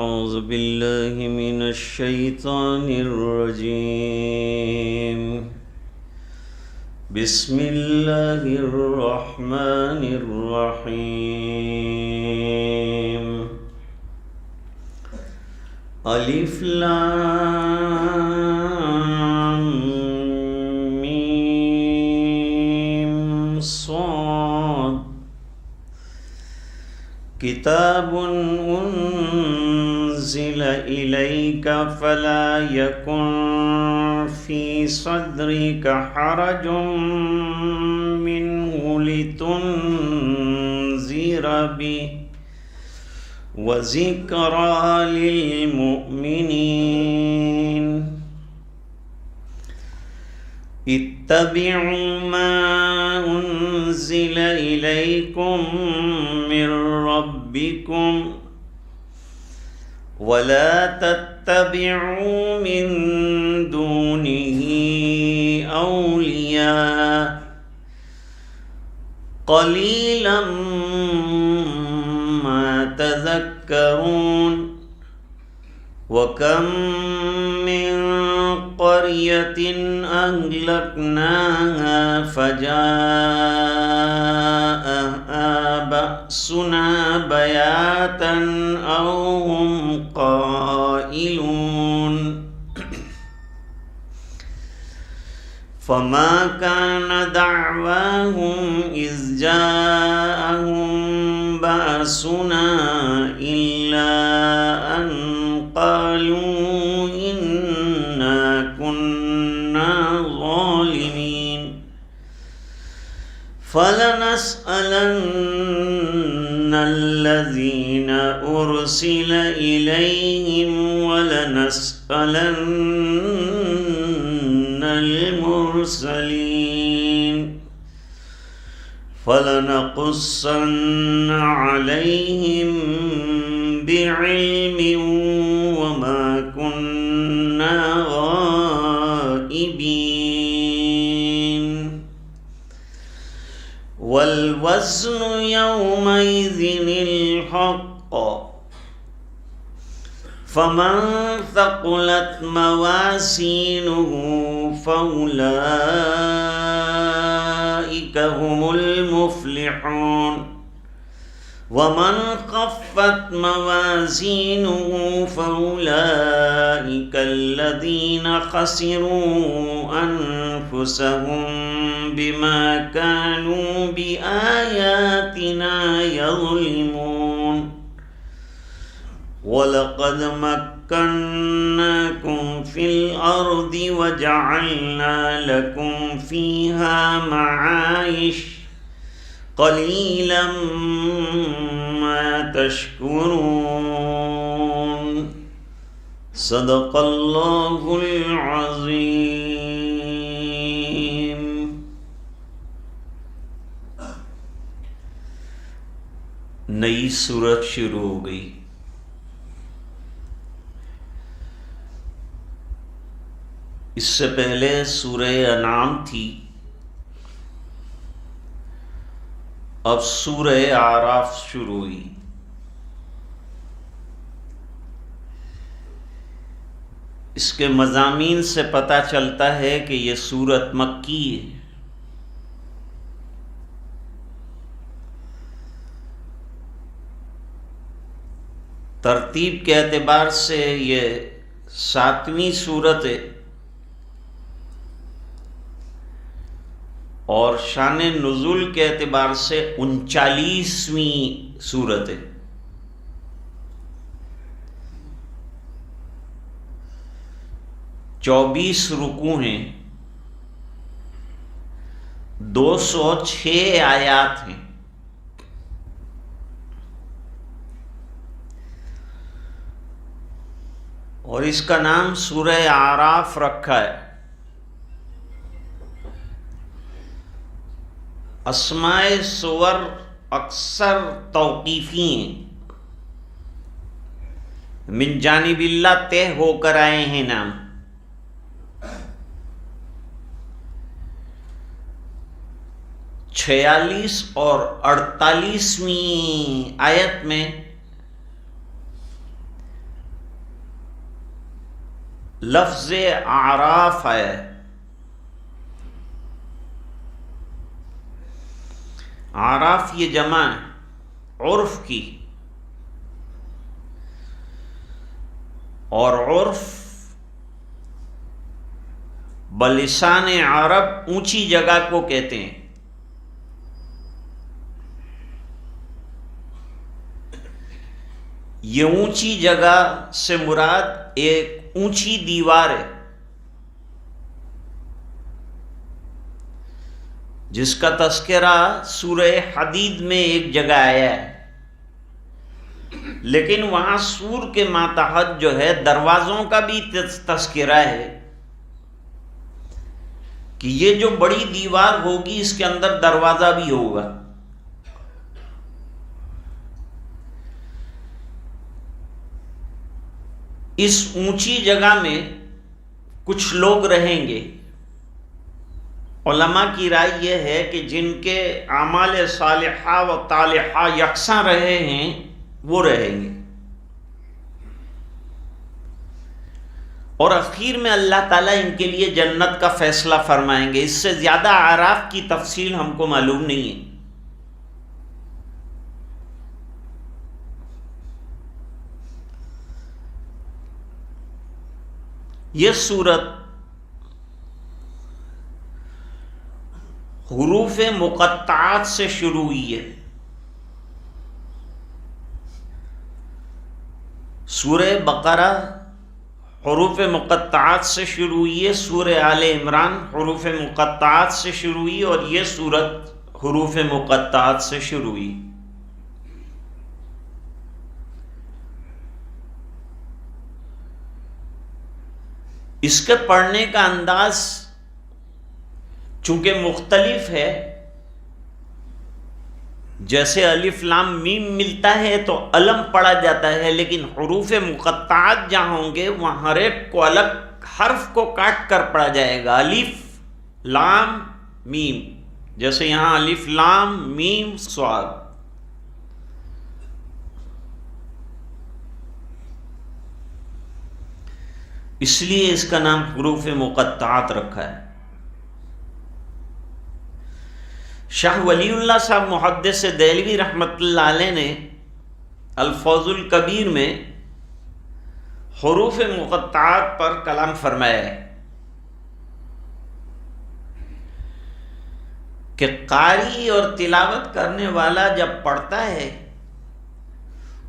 أعوذ بالله من الشيطان الرجيم. بسم الله الرحمن الرحيم. ألف لام ميم صاد. كتاب أنزل إليك فلا يكن في صدرك حرج منه لتنذر به وذكرى للمؤمنين. اتبعوا ما أنزل إليكم من ربكم ولا تتبعوا من دونه أولياء قليلا ما تذكرون. وكم من قرية أهلكناها فجاءها بأسنا بياتا أو هم قائلون. فما كان دعواهم إذ جاءهم بأسنا إلا أن قالوا إنا كنا ظالمين. فلنسألن الذين أرسل إليهم ولنسألن المرسلين. فلنقصن عليهم بعلم وما كنا غائبين. والوزن يومئذ الحق. فمن ثقلت موازينه فأولئك هم المفلحون. ومن خفت موازينه فأولئك الذين خسروا أنفسهم بما كانوا بآياتنا يظلمون. ولقد مكناكم في الأرض وجعلنا لكم فيها معايش قليلا ما تشكرون. صدق اللہ العظیم. نئی سورت شروع ہو گئی. اس سے پہلے سورہ انعام تھی، اب سورہ اعراف شروع ہوئی. اس کے مضامین سے پتہ چلتا ہے کہ یہ سورت مکی ہے. ترتیب کے اعتبار سے یہ 7ویں سورت ہے اور شان نزول کے اعتبار سے 39ویں سورت ہے. چوبیس رکوع ہیں، 206 آیات ہیں. اور اس کا نام سورہ اعراف رکھا ہے. اسماء سور اکثر توقیفی ہیں، من جانب اللہ طے ہو کر آئے ہیں نام. چھیالیس اور 48ویں آیت میں لفظ اعراف ہے. اعراف یہ جمع ہے عرف کی، اور عرف بلسان عرب اونچی جگہ کو کہتے ہیں. یہ اونچی جگہ سے مراد ایک اونچی دیوار ہے جس کا تذکرہ سورہ حدید میں ایک جگہ آیا ہے، لیکن وہاں سور کے ماتحت جو ہے دروازوں کا بھی تذکرہ ہے کہ یہ جو بڑی دیوار ہوگی اس کے اندر دروازہ بھی ہوگا. اس اونچی جگہ میں کچھ لوگ رہیں گے. علماء کی رائے یہ ہے کہ جن کے اعمال صالحہ و طالحہ یکساں رہے ہیں وہ رہیں گے، اور اخیر میں اللہ تعالیٰ ان کے لیے جنت کا فیصلہ فرمائیں گے. اس سے زیادہ اعراف کی تفصیل ہم کو معلوم نہیں ہے. یہ سورت حروف مقطعات سے شروع ہوئی ہے. سورہ بقرہ حروف مقطعات سے شروع ہوئی ہے، سورہ آل عمران حروف مقطعات سے شروع ہوئی، اور یہ سورت حروف مقطعات سے شروع ہوئی. اس کے پڑھنے کا انداز چونکہ مختلف ہے، جیسے الف لام میم ملتا ہے تو علم پڑھا جاتا ہے، لیکن حروف مقطعات جہاں ہوں گے وہاں ہر ایک کو الگ حرف کو کاٹ کر پڑھا جائے گا. الف لام میم، جیسے یہاں الف لام میم صاد. اس لیے اس کا نام حروف مقطعات رکھا ہے. شاہ ولی اللہ صاحب محدث دہلوی رحمۃ اللہ علیہ نے الفوز الکبیر میں حروف مقطعات پر کلام فرمایا ہے کہ قاری اور تلاوت کرنے والا جب پڑھتا ہے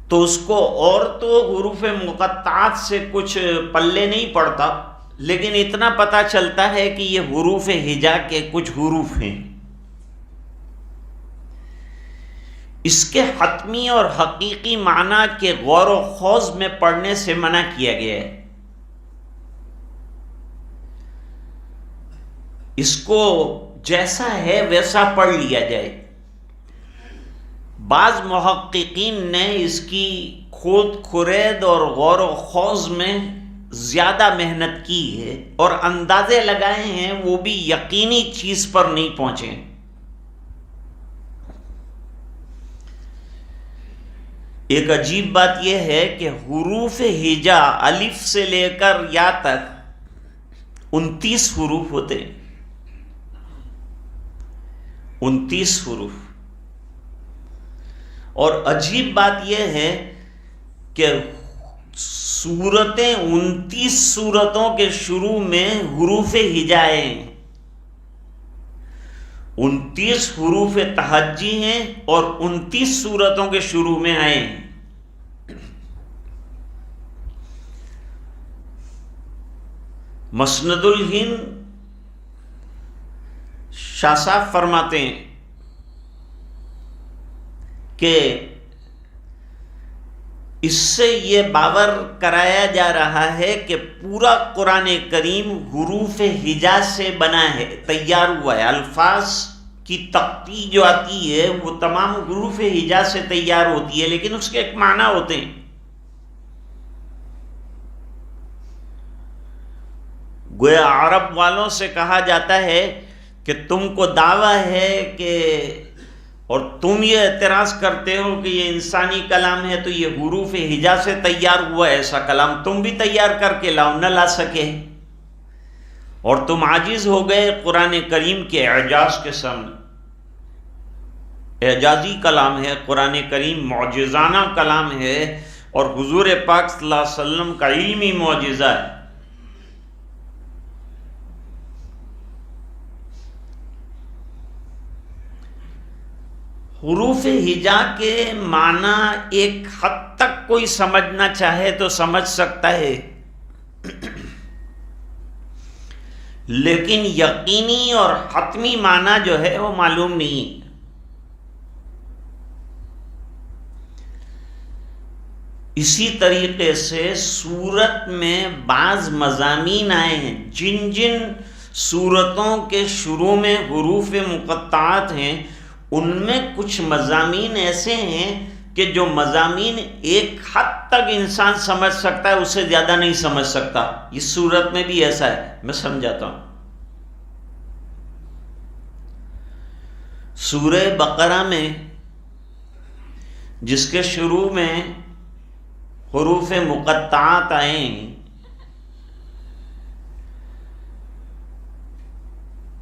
تو اس کو اور تو حروف مقطعات سے کچھ پلے نہیں پڑتا، لیکن اتنا پتہ چلتا ہے کہ یہ حروف ہجا کے کچھ حروف ہیں. اس کے حتمی اور حقیقی معنی کے غور و خوض میں پڑھنے سے منع کیا گیا ہے. اس کو جیسا ہے ویسا پڑھ لیا جائے. بعض محققین نے اس کی کھود کھرید اور غور و خوض میں زیادہ محنت کی ہے اور اندازے لگائے ہیں، وہ بھی یقینی چیز پر نہیں پہنچے. ایک عجیب بات یہ ہے کہ حروف ہجا الف سے لے کر یا تک 29 حروف ہوتے ہیں. 29 حروف. اور عجیب بات یہ ہے کہ سورتیں 29 سورتوں کے شروع میں حروف ہجائے ہیں. 29 حروف تہجی ہیں اور 29 سورتوں کے شروع میں آئے ہیں. مسند الہند شاہ صاحب فرماتے ہیں کہ اس سے یہ باور کرایا جا رہا ہے کہ پورا قرآن کریم حروف ہجا سے بنا ہے، تیار ہوا ہے. الفاظ کی تختی جو آتی ہے وہ تمام حروف ہجا سے تیار ہوتی ہے، لیکن اس کے ایک معنی ہوتے ہیں. گویا عرب والوں سے کہا جاتا ہے کہ تم کو دعویٰ ہے کہ اور تم یہ اعتراض کرتے ہو کہ یہ انسانی کلام ہے تو یہ حروف ہجا سے تیار ہوا ایسا کلام تم بھی تیار کر کے لاؤ، نہ لا سکے، اور تم عاجز ہو گئے قرآن کریم کے اعجاز کے سامنے۔ اعجازی کلام ہے قرآن کریم، معجزانہ کلام ہے، اور حضور پاک صلی اللہ علیہ وسلم کا علمی معجزہ ہے۔ حروف ہجا کے معنی ایک حد تک کوئی سمجھنا چاہے تو سمجھ سکتا ہے، لیکن یقینی اور حتمی معنی جو ہے وہ معلوم نہیں۔ اسی طریقے سے سورت میں بعض مضامین آئے ہیں، جن جن سورتوں کے شروع میں حروف مقطعات ہیں ان میں کچھ مضامین ایسے ہیں کہ جو مضامین ایک حد تک انسان سمجھ سکتا ہے، اس سے زیادہ نہیں سمجھ سکتا۔ اس صورت میں بھی ایسا ہے، میں سمجھاتا ہوں۔ سورہ بقرہ میں جس کے شروع میں حروف مقطعات آئے ہیں،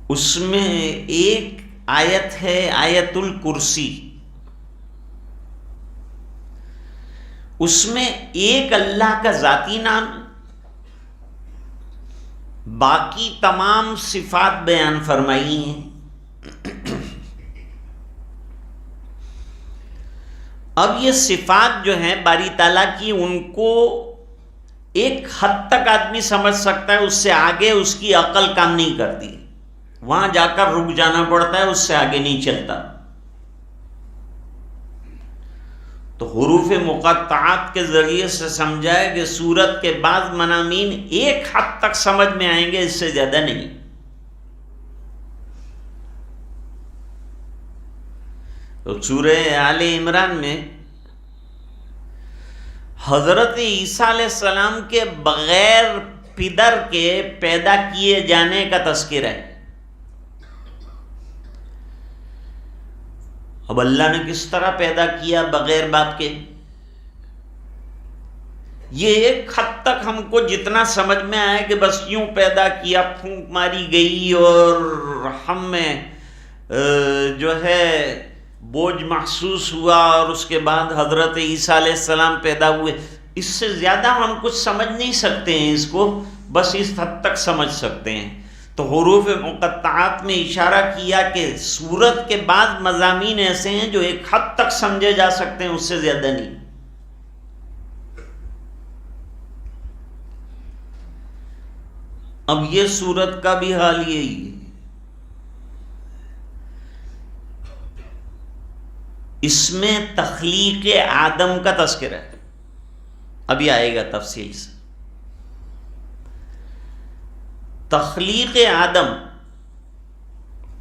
اس میں ایک آیت ہے آیت الکرسی، اس میں ایک اللہ کا ذاتی نام، باقی تمام صفات بیان فرمائی ہیں۔ اب یہ صفات جو ہیں باری تعالیٰ کی، ان کو ایک حد تک آدمی سمجھ سکتا ہے، اس سے آگے اس کی عقل کام نہیں کرتی، وہاں جا کر رک جانا پڑتا ہے، اس سے آگے نہیں چلتا۔ تو حروف مقطعات کے ذریعے سے سمجھائے کہ سورت کے بعض مضامین ایک حد تک سمجھ میں آئیں گے، اس سے زیادہ نہیں۔ تو سورہ آل عمران میں حضرت عیسیٰ علیہ السلام کے بغیر پدر کے پیدا کیے جانے کا تذکرہ ہے۔ اب اللہ نے کس طرح پیدا کیا بغیر باپ کے؟ یہ ایک حد تک ہم کو جتنا سمجھ میں آئے کہ بس یوں پیدا کیا، پھونک ماری گئی اور ہم میں جو ہے بوجھ محسوس ہوا، اور اس کے بعد حضرت عیسیٰ علیہ السلام پیدا ہوئے۔ اس سے زیادہ ہم کچھ سمجھ نہیں سکتے ہیں، اس کو بس اس حد تک سمجھ سکتے ہیں۔ تو حروف مقطعات میں اشارہ کیا کہ سورت کے بعض مضامین ایسے ہیں جو ایک حد تک سمجھے جا سکتے ہیں، اس سے زیادہ نہیں۔ اب یہ سورت کا بھی حال یہی ہے۔ اس میں تخلیق آدم کا تذکرہ ہے، ابھی آئے گا تفصیل سے۔ تخلیق آدم،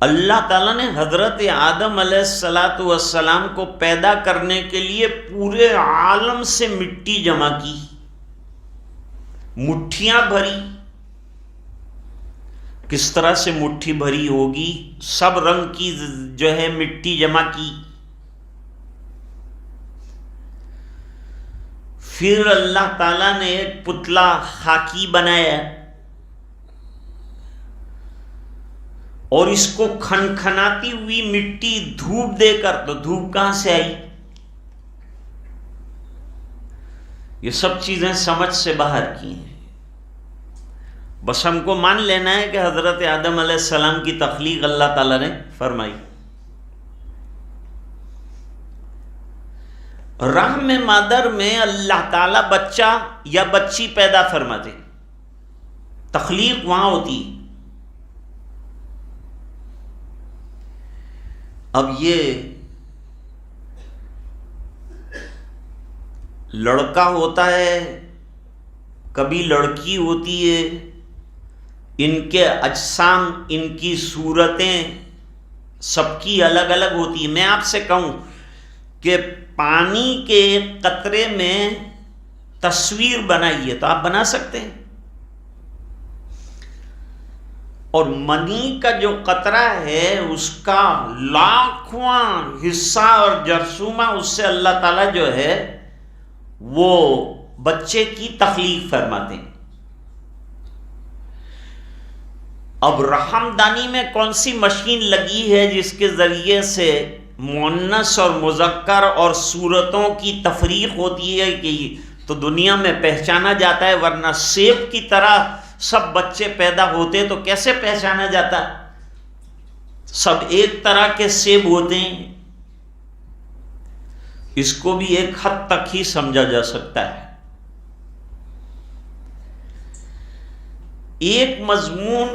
اللہ تعالیٰ نے حضرت آدم علیہ السلام کو پیدا کرنے کے لیے پورے عالم سے مٹی جمع کی، مٹھیاں بھری۔ کس طرح سے مٹھی بھری ہوگی؟ سب رنگ کی جو ہے مٹی جمع کی، پھر اللہ تعالیٰ نے ایک پتلا خاکی بنایا اور اس کو کھنکھناتی ہوئی مٹی دھوپ دے کر، تو دھوپ کہاں سے آئی؟ یہ سب چیزیں سمجھ سے باہر کی ہیں۔ بس ہم کو مان لینا ہے کہ حضرت آدم علیہ السلام کی تخلیق اللہ تعالیٰ نے فرمائی۔ رحم مادر میں اللہ تعالیٰ بچہ یا بچی پیدا فرماتے، تخلیق وہاں ہوتی۔ اب یہ لڑکا ہوتا ہے، کبھی لڑکی ہوتی ہے، ان کے اجسام، ان کی صورتیں سب کی الگ الگ ہوتی ہیں۔ میں آپ سے کہوں کہ پانی کے قطرے میں تصویر بنائیے تو آپ بنا سکتے ہیں؟ اور منی کا جو قطرہ ہے اس کا لاکھواں حصہ اور جرثومہ اس سے اللہ تعالیٰ جو ہے وہ بچے کی تخلیق فرماتے ہیں۔ اب رحم دانی میں کون سی مشین لگی ہے جس کے ذریعے سے مؤنث اور مذکر اور صورتوں کی تفریق ہوتی ہے کہ تو دنیا میں پہچانا جاتا ہے، ورنہ سیب کی طرح سب بچے پیدا ہوتے تو کیسے پہچانا جاتا؟ سب ایک طرح کے سیب ہوتے ہیں۔ اس کو بھی ایک حد تک ہی سمجھا جا سکتا ہے۔ ایک مضمون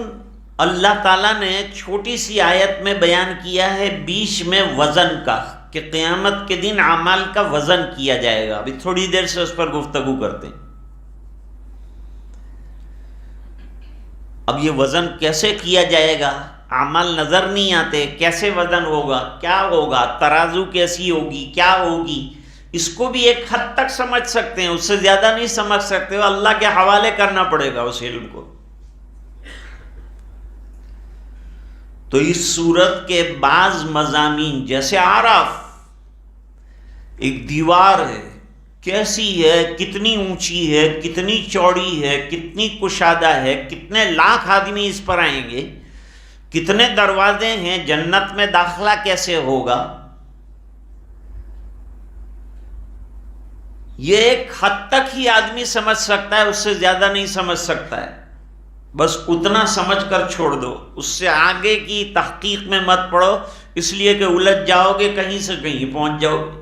اللہ تعالیٰ نے چھوٹی سی آیت میں بیان کیا ہے بیچ میں وزن کا، کہ قیامت کے دن اعمال کا وزن کیا جائے گا۔ ابھی تھوڑی دیر سے اس پر گفتگو کرتے ہیں۔ اب یہ وزن کیسے کیا جائے گا؟ اعمال نظر نہیں آتے، کیسے وزن ہوگا، کیا ہوگا، ترازو کیسی ہوگی، کیا ہوگی، اس کو بھی ایک حد تک سمجھ سکتے ہیں، اس سے زیادہ نہیں سمجھ سکتے، وہ اللہ کے حوالے کرنا پڑے گا اس علم کو۔ تو اس صورت کے بعض مضامین جیسے اعراف، ایک دیوار ہے، کیسی ہے، کتنی اونچی ہے، کتنی چوڑی ہے، کتنی کشادہ ہے، کتنے لاکھ آدمی اس پر آئیں گے، کتنے دروازے ہیں، جنت میں داخلہ کیسے ہوگا، یہ ایک حد تک ہی آدمی سمجھ سکتا ہے، اس سے زیادہ نہیں سمجھ سکتا ہے۔ بس اتنا سمجھ کر چھوڑ دو، اس سے آگے کی تحقیق میں مت پڑو، اس لیے کہ الجھ جاؤ گے، کہیں سے کہیں پہنچ جاؤ گے۔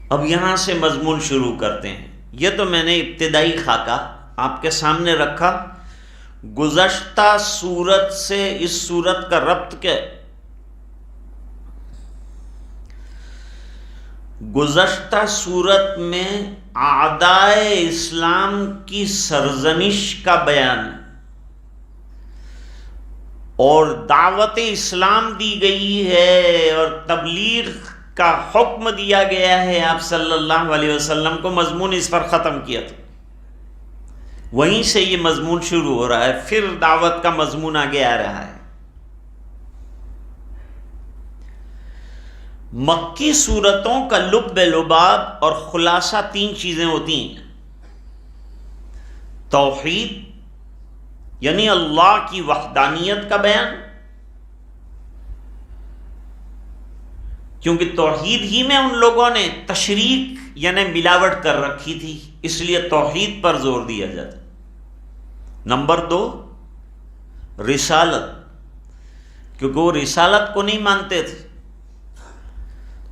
اب یہاں سے مضمون شروع کرتے ہیں۔ یہ تو میں نے ابتدائی خاکہ آپ کے سامنے رکھا، گزشتہ سورت سے اس سورت کا ربط کیا؟ گزشتہ سورت میں اعدائے اسلام کی سرزنش کا بیان اور دعوت اسلام دی گئی ہے اور تبلیغ کا حکم دیا گیا ہے آپ صلی اللہ علیہ وسلم کو۔ مضمون اس پر ختم کیا تھا، وہیں سے یہ مضمون شروع ہو رہا ہے، پھر دعوت کا مضمون آگے آ رہا ہے۔ مکی صورتوں کا لب لباب اور خلاصہ تین چیزیں ہوتی ہیں: توحید یعنی اللہ کی وحدانیت کا بیان، کیونکہ توحید ہی میں ان لوگوں نے تشریک یعنی ملاوٹ کر رکھی تھی، اس لیے توحید پر زور دیا جاتا۔ نمبر دو، رسالت، کیونکہ وہ رسالت کو نہیں مانتے تھے،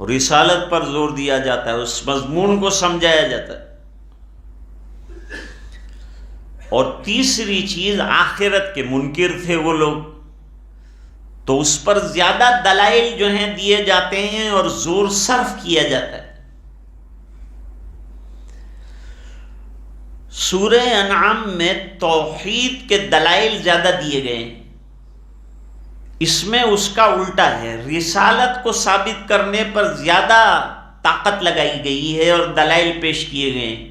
رسالت پر زور دیا جاتا ہے، اس مضمون کو سمجھایا جاتا ہے۔ اور تیسری چیز، آخرت کے منکر تھے وہ لوگ، تو اس پر زیادہ دلائل جو ہیں دیے جاتے ہیں اور زور صرف کیا جاتا ہے۔ سورہ انعام میں توحید کے دلائل زیادہ دیے گئے ہیں، اس میں اس کا الٹا ہے، رسالت کو ثابت کرنے پر زیادہ طاقت لگائی گئی ہے اور دلائل پیش کیے گئے ہیں۔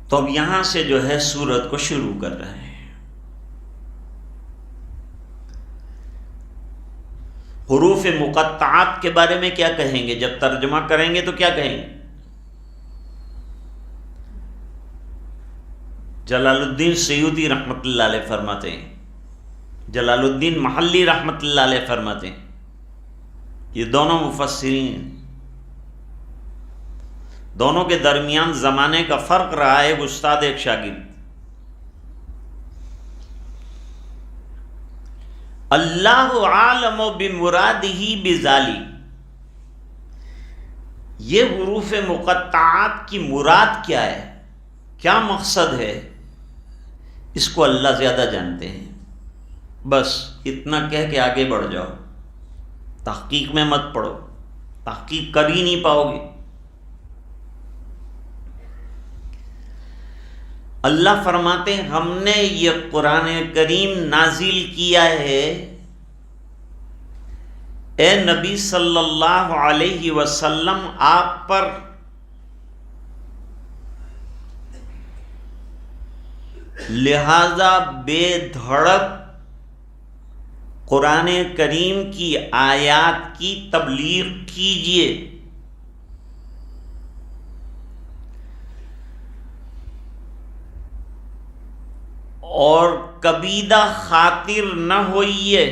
تو اب یہاں سے جو ہے سورت کو شروع کر رہے ہیں۔ حروف مقطعات کے بارے میں کیا کہیں گے؟ جب ترجمہ کریں گے تو کیا کہیں گے؟ جلال الدین سیوطی رحمۃ اللہ علیہ فرماتے ہیں، جلال الدین محلی رحمۃ اللہ علیہ فرماتے ہیں، یہ دونوں مفسرین ہیں، دونوں کے درمیان زمانے کا فرق رہا ہے، ایک استاد ایک شاگرد۔ اللہ عالم بمرادہ بذالک، یہ حروف مقطعات کی مراد کیا ہے، کیا مقصد ہے، اس کو اللہ زیادہ جانتے ہیں۔ بس اتنا کہہ کے آگے بڑھ جاؤ، تحقیق میں مت پڑو، تحقیق کر ہی نہیں پاؤ گے۔ اللہ فرماتے ہیں ہم نے یہ قرآن کریم نازل کیا ہے اے نبی صلی اللہ علیہ وسلم، آپ پر لہذا بے دھڑک قرآن کریم کی آیات کی تبلیغ کیجیے، اور کبیدہ خاطر نہ ہوئیے،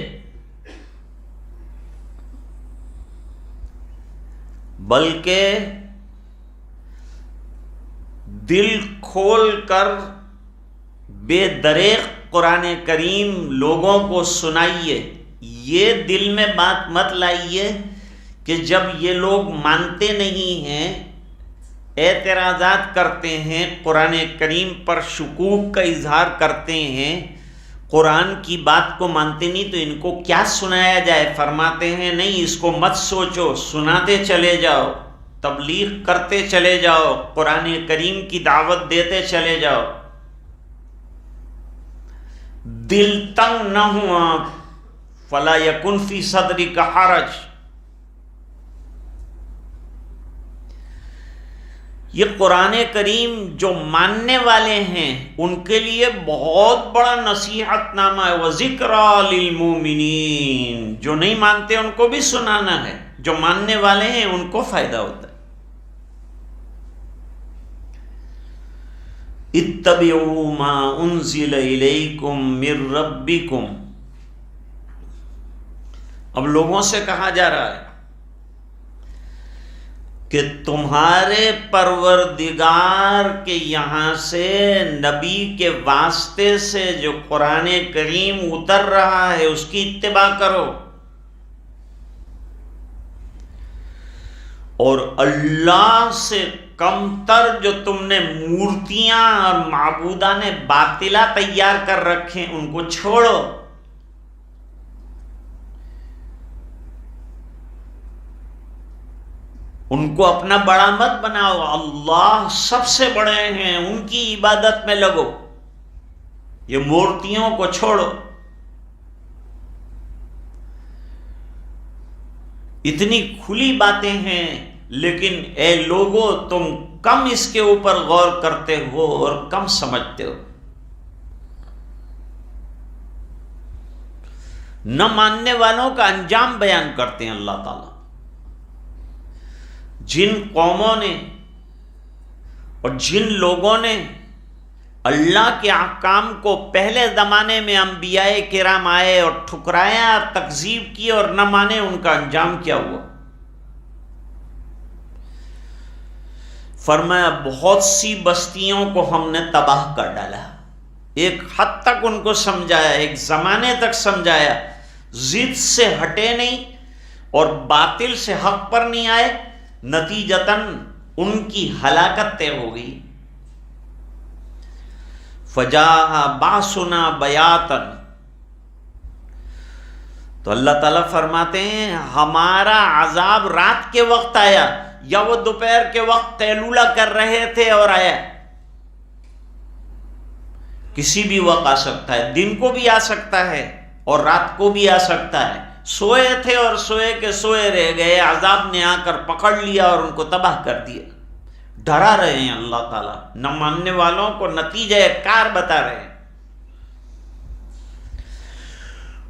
بلکہ دل کھول کر بے دریغ قرآن کریم لوگوں کو سنائیے۔ یہ دل میں بات مت لائیے کہ جب یہ لوگ مانتے نہیں ہیں، اعتراضات کرتے ہیں، قرآن کریم پر شکوک کا اظہار کرتے ہیں، قرآن کی بات کو مانتے نہیں، تو ان کو کیا سنایا جائے؟ فرماتے ہیں نہیں، اس کو مت سوچو، سناتے چلے جاؤ، تبلیغ کرتے چلے جاؤ، قرآن کریم کی دعوت دیتے چلے جاؤ۔ دل تنگ نہ ہوا، فلا یکن فی صدرک حرج۔ یہ قرآن کریم جو ماننے والے ہیں ان کے لیے بہت بڑا نصیحت نامہ ہے، وَذِكْرَىٰ لِلْمُؤْمِنِينَ۔ جو نہیں مانتے ان کو بھی سنانا ہے، جو ماننے والے ہیں ان کو فائدہ ہوتا ہے۔ اتبعوا ما انزل الیکم من ربکم۔ اب لوگوں سے کہا جا رہا ہے کہ تمہارے پروردگار کے یہاں سے نبی کے واسطے سے جو قرآن کریم اتر رہا ہے اس کی اتباع کرو، اور اللہ سے کم تر جو تم نے مورتیاں اور معبودان باطلہ تیار کر رکھیں ان کو چھوڑو۔ ان کو اپنا بڑا مت بناؤ، اللہ سب سے بڑے ہیں، ان کی عبادت میں لگو، یہ مورتیوں کو چھوڑو۔ اتنی کھلی باتیں ہیں، لیکن اے لوگو تم کم اس کے اوپر غور کرتے ہو اور کم سمجھتے ہو۔ نہ ماننے والوں کا انجام بیان کرتے ہیں اللہ تعالیٰ۔ جن قوموں نے اور جن لوگوں نے اللہ کے احکام کو پہلے زمانے میں انبیاء کرام آئے اور ٹھکرایا، تکذیب کی اور نہ مانے، ان کا انجام کیا ہوا؟ فرمایا بہت سی بستیوں کو ہم نے تباہ کر ڈالا۔ ایک حد تک ان کو سمجھایا، ایک زمانے تک سمجھایا، ضد سے ہٹے نہیں اور باطل سے حق پر نہیں آئے، نتیجتاً ان کی ہلاکت طے ہو گئی۔ فجاء باسنا بیاتن، تو اللہ تعالیٰ فرماتے ہیں ہمارا عذاب رات کے وقت آیا، یا وہ دوپہر کے وقت قیلولہ کر رہے تھے اور آیا۔ کسی بھی وقت آ سکتا ہے، دن کو بھی آ سکتا ہے اور رات کو بھی آ سکتا ہے۔ سوئے تھے اور سوئے کے سوئے رہ گئے، عذاب نے آ کر پکڑ لیا اور ان کو تباہ کر دیا۔ ڈرا رہے ہیں اللہ تعالیٰ، نہ ماننے والوں کو نتیجہ کار بتا رہے ہیں۔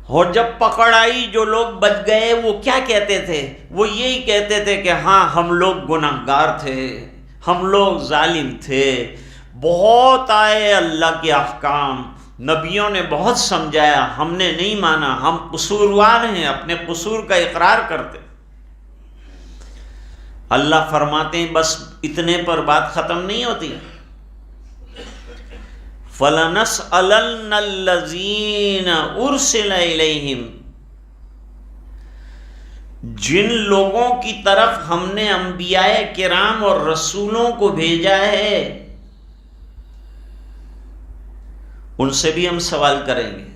اور جب پکڑ آئی، جو لوگ بچ گئے وہ کیا کہتے تھے؟ وہ یہی کہتے تھے کہ ہاں ہم لوگ گناہگار تھے، ہم لوگ ظالم تھے، بہت آئے اللہ کے احکام، نبیوں نے بہت سمجھایا، ہم نے نہیں مانا، ہم قصوروار ہیں، اپنے قصور کا اقرار کرتے۔ اللہ فرماتے ہیں بس اتنے پر بات ختم نہیں ہوتی۔ فَلَنَسْأَلَنَّ الَّذِينَ أُرْسِلَ إِلَيْهِمْ، جن لوگوں کی طرف ہم نے انبیاء کرام اور رسولوں کو بھیجا ہے ان سے بھی ہم سوال کریں گے۔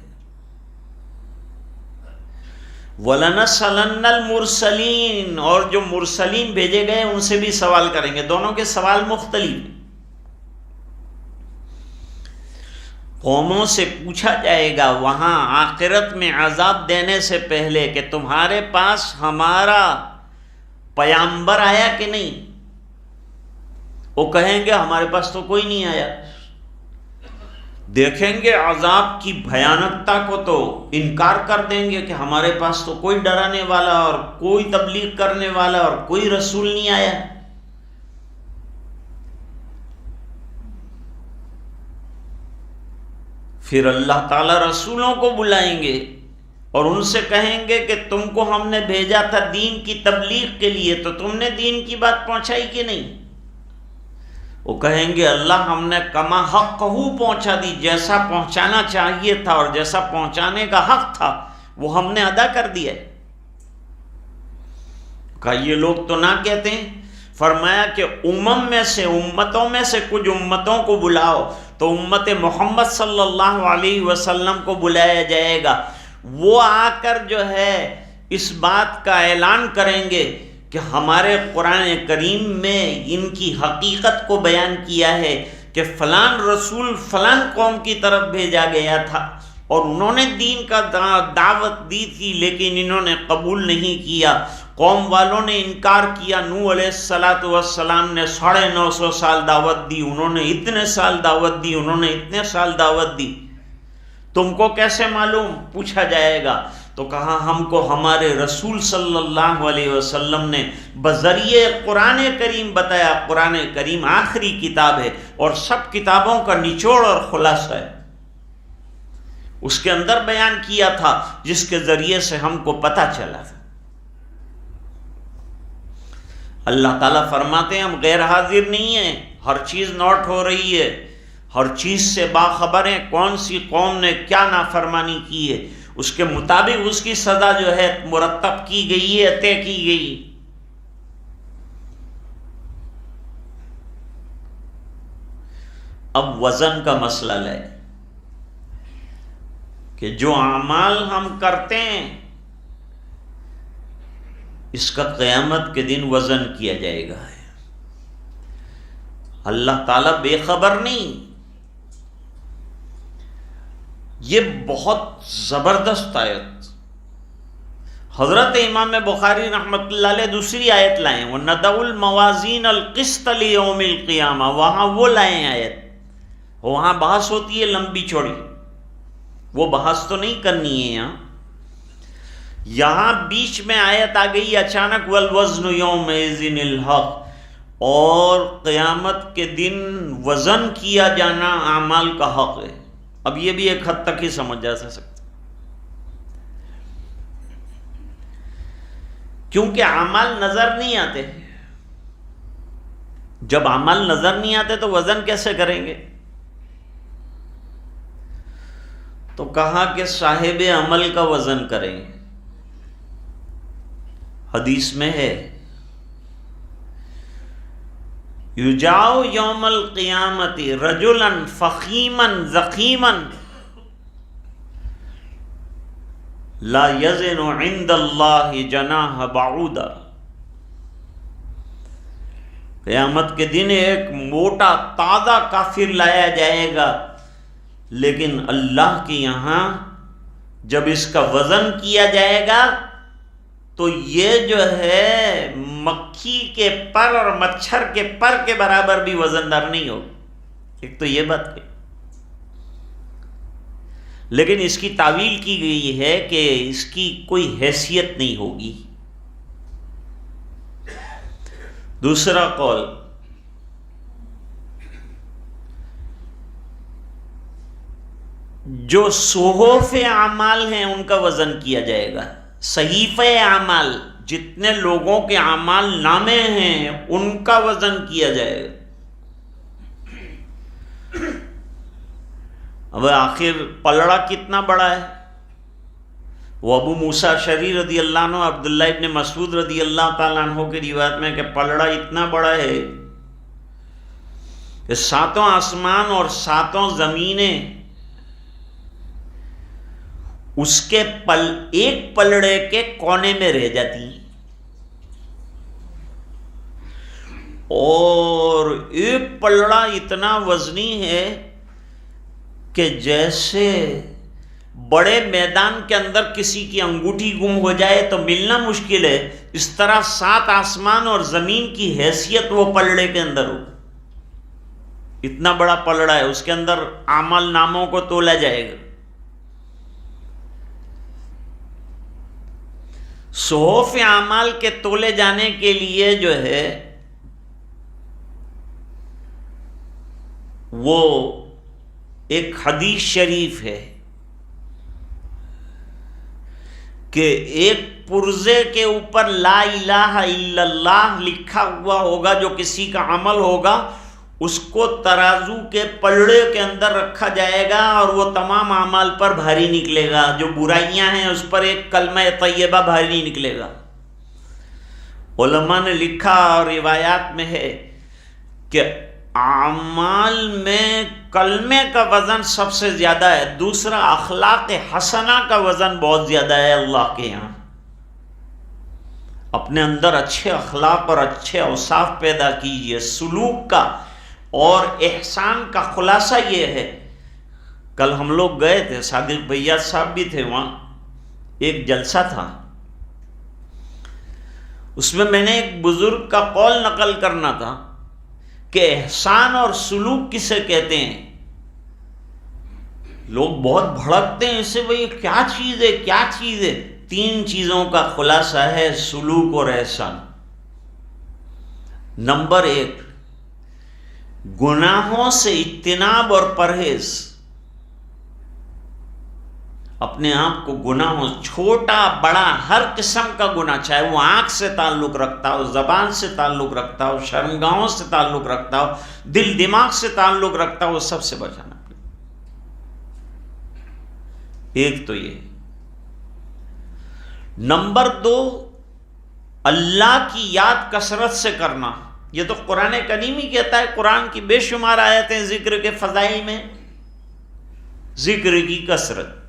وَلَنَسْأَلَنَّ الْمُرْسَلِينَ، اور جو مرسلین بھیجے گئے ان سے بھی سوال کریں گے۔ دونوں کے سوال مختلف۔ قوموں سے پوچھا جائے گا وہاں آخرت میں عذاب دینے سے پہلے کہ تمہارے پاس ہمارا پیامبر آیا کہ نہیں؟ وہ کہیں گے ہمارے پاس تو کوئی نہیں آیا۔ دیکھیں گے عذاب کی بھیانکتا کو تو انکار کر دیں گے کہ ہمارے پاس تو کوئی ڈرانے والا اور کوئی تبلیغ کرنے والا اور کوئی رسول نہیں آیا۔ پھر اللہ تعالیٰ رسولوں کو بلائیں گے اور ان سے کہیں گے کہ تم کو ہم نے بھیجا تھا دین کی تبلیغ کے لیے، تو تم نے دین کی بات پہنچائی کہ نہیں؟ وہ کہیں گے اللہ ہم نے کما حق پہنچا دی، جیسا پہنچانا چاہیے تھا اور جیسا پہنچانے کا حق تھا وہ ہم نے ادا کر دیا۔ کہا یہ لوگ تو نہ کہتے ہیں۔ فرمایا کہ امتوں میں سے کچھ امتوں کو بلاؤ، تو امت محمد صلی اللہ علیہ وسلم کو بلایا جائے گا، وہ آ کر جو ہے اس بات کا اعلان کریں گے کہ ہمارے قرآن کریم میں ان کی حقیقت کو بیان کیا ہے کہ فلان رسول فلان قوم کی طرف بھیجا گیا تھا اور انہوں نے دین کا دعوت دی تھی لیکن انہوں نے قبول نہیں کیا، قوم والوں نے انکار کیا۔ نوح علیہ السلام نے 950 سال دعوت دی، انہوں نے اتنے سال دعوت دی، انہوں نے اتنے سال دعوت دی، تم کو کیسے معلوم؟ پوچھا جائے گا۔ تو کہا ہم کو ہمارے رسول صلی اللہ علیہ وسلم نے بذریعہ قرآن کریم بتایا۔ قرآن کریم آخری کتاب ہے اور سب کتابوں کا نچوڑ اور خلاصہ ہے، اس کے اندر بیان کیا تھا جس کے ذریعے سے ہم کو پتہ چلا تھا۔ اللہ تعالیٰ فرماتے ہیں ہم غیر حاضر نہیں ہیں، ہر چیز نوٹ ہو رہی ہے، ہر چیز سے باخبر ہیں، کون سی قوم نے کیا نافرمانی کی ہے، اس کے مطابق اس کی سزا جو ہے مرتب کی گئی ہے، طے کی گئی۔ اب وزن کا مسئلہ ہے کہ جو اعمال ہم کرتے ہیں اس کا قیامت کے دن وزن کیا جائے گا۔ اللہ تعالیٰ بے خبر نہیں۔ یہ بہت زبردست آیت حضرت امام بخاری رحمۃ اللہ علیہ دوسری آیت لائیں، وَنَضَعُ الْمَوَازِينَ الْقِسْطَ لِيَوْمِ الْقِيَامَةِ، وہاں وہ لائیں آیت، وہاں بحث ہوتی ہے لمبی چوڑی، وہ بحث تو نہیں کرنی ہے یہاں بیچ میں آیت آ گئی اچانک، وَالْوَزْنُ يَوْمَئِذٍ الْحَقُّ، اور قیامت کے دن وزن کیا جانا اعمال کا حق ہے۔ اب یہ بھی ایک حد تک ہی سمجھ جا سکتا، کیونکہ اعمال نظر نہیں آتے۔ جب اعمال نظر نہیں آتے تو وزن کیسے کریں گے؟ تو کہا کہ صاحب عمل کا وزن کریں۔ حدیث میں ہے یجاؤ یوم القیامت رجلا فخیما ضخیما لا یزن عند اللہ جناح بعوضہ، قیامت کے دن ایک موٹا تازہ کافر لایا جائے گا، لیکن اللہ کے یہاں جب اس کا وزن کیا جائے گا تو یہ جو ہے مکھی کے پر اور مچھر کے پر کے برابر بھی وزندار نہیں ہوگا۔ ایک تو یہ بات ہے، لیکن اس کی تعویل کی گئی ہے کہ اس کی کوئی حیثیت نہیں ہوگی۔ دوسرا قول جو صحف اعمال ہیں ان کا وزن کیا جائے گا، صحیفہ اعمال، جتنے لوگوں کے اعمال نامے ہیں ان کا وزن کیا جائے گا۔ اب آخر پلڑا کتنا بڑا ہے؟ وہ ابو موسیٰ اشعری رضی اللہ عنہ، عبداللہ ابن مسعود رضی اللہ تعالیٰ عنہ کی روایت میں کہ پلڑا اتنا بڑا ہے کہ 7 آسمان اور 7 زمینیں اس کے ایک پلڑے کے کونے میں رہ جاتی ہیں، اور ایک پلڑا اتنا وزنی ہے کہ جیسے بڑے میدان کے اندر کسی کی انگوٹھی گم ہو جائے تو ملنا مشکل ہے، اس طرح 7 آسمان اور زمین کی حیثیت وہ پلڑے کے اندر ہو، اتنا بڑا پلڑا ہے، اس کے اندر اعمال ناموں کو تولا جائے گا۔ صحف اعمال کے تولے جانے کے لیے جو ہے وہ ایک حدیث شریف ہے کہ ایک پرزے کے اوپر لا الہ الا اللہ لکھا ہوا ہوگا، جو کسی کا عمل ہوگا اس کو ترازو کے پلڑے کے اندر رکھا جائے گا اور وہ تمام اعمال پر بھاری نکلے گا، جو برائیاں ہیں اس پر ایک کلمہ طیبہ بھاری نکلے گا۔ علماء نے لکھا اور روایات میں ہے کہ اعمال میں کلمے کا وزن سب سے زیادہ ہے، دوسرا اخلاق حسنہ کا وزن بہت زیادہ ہے اللہ کے یہاں۔ اپنے اندر اچھے اخلاق اور اچھے اوصاف پیدا کیجئے، سلوک کا اور احسان کا خلاصہ یہ ہے۔ کل ہم لوگ گئے تھے، صادق بھیا صاحب بھی تھے وہاں، ایک جلسہ تھا، اس میں میں نے ایک بزرگ کا قول نقل کرنا تھا کہ احسان اور سلوک کسے کہتے ہیں۔ لوگ بہت بھڑکتے ہیں اس سے، بھئی کیا چیز ہے کیا چیز ہے؟ 3 چیزوں کا خلاصہ ہے سلوک اور احسان۔ نمبر 1، گناہوں سے اجتناب اور پرہیز، اپنے آپ کو گناہوں، چھوٹا بڑا ہر قسم کا گناہ، چاہے وہ آنکھ سے تعلق رکھتا ہو، زبان سے تعلق رکھتا ہو، شرمگاہوں سے تعلق رکھتا ہو، دل دماغ سے تعلق رکھتا ہو، سب سے بچانا پڑے۔ ایک تو یہ۔ نمبر 2، اللہ کی یاد کثرت سے کرنا۔ یہ تو قرآن کریم ہی کہتا ہے، قرآن کی بے شمار آیتیں ذکر کے فضائل میں ذکر کی کثرت۔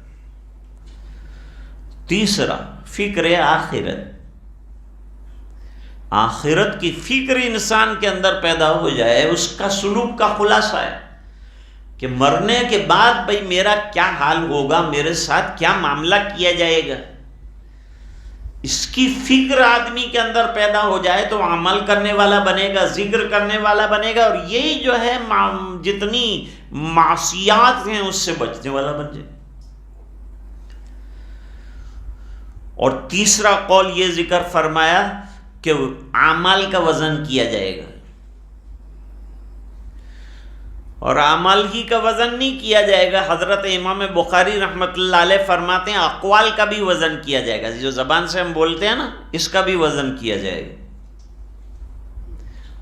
تیسرا، فکر آخرت، آخرت کی فکر انسان کے اندر پیدا ہو جائے، اس کا سلوک کا خلاصہ ہے کہ مرنے کے بعد بھئی میرا کیا حال ہوگا، میرے ساتھ کیا معاملہ کیا جائے گا، اس کی فکر آدمی کے اندر پیدا ہو جائے تو عمل کرنے والا بنے گا، ذکر کرنے والا بنے گا، اور یہی جو ہے جتنی معصیات ہیں اس سے بچنے والا بن جائے۔ اور تیسرا قول یہ ذکر فرمایا کہ اعمال کا وزن کیا جائے گا، اور اعمال ہی کا وزن نہیں کیا جائے گا، حضرت امام بخاری رحمۃ اللہ علیہ فرماتے ہیں اقوال کا بھی وزن کیا جائے گا، جو زبان سے ہم بولتے ہیں نا، اس کا بھی وزن کیا جائے گا۔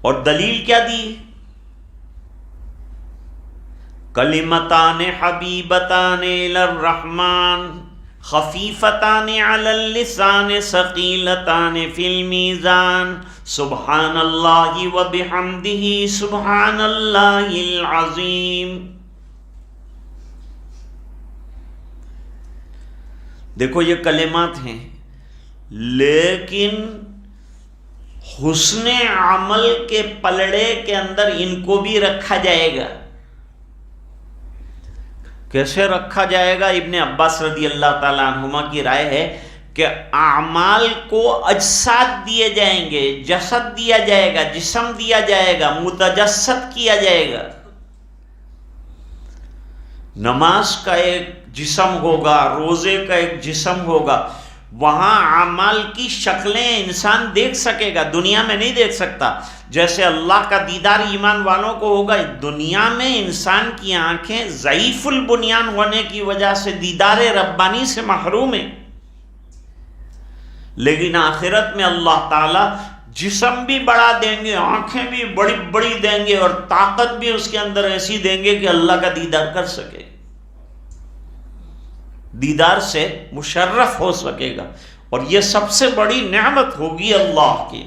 اور دلیل کیا دی؟ کلمتان حبیبتان الی الرحمن خفیفتان علی اللسان ثقیلتان فی المیزان سبحان اللہ و بحمدہ سبحان اللہ العظیم۔ دیکھو یہ کلمات ہیں، لیکن حسن عمل کے پلڑے کے اندر ان کو بھی رکھا جائے گا۔ کیسے رکھا جائے گا؟ ابن عباس رضی اللہ تعالیٰ عنہما کی رائے ہے کہ اعمال کو اجساد دیے جائیں گے، جسد دیا جائے گا، جسم دیا جائے گا، متجسد کیا جائے گا۔ نماز کا ایک جسم ہوگا، روزے کا ایک جسم ہوگا، وہاں اعمال کی شکلیں انسان دیکھ سکے گا، دنیا میں نہیں دیکھ سکتا۔ جیسے اللہ کا دیدار ایمان والوں کو ہوگا، دنیا میں انسان کی آنکھیں ضعیف البنیان ہونے کی وجہ سے دیدار ربانی سے محروم ہیں، لیکن آخرت میں اللہ تعالیٰ جسم بھی بڑا دیں گے، آنکھیں بھی بڑی بڑی دیں گے، اور طاقت بھی اس کے اندر ایسی دیں گے کہ اللہ کا دیدار کر سکے، دیدار سے مشرف ہو سکے گا، اور یہ سب سے بڑی نعمت ہوگی اللہ کی۔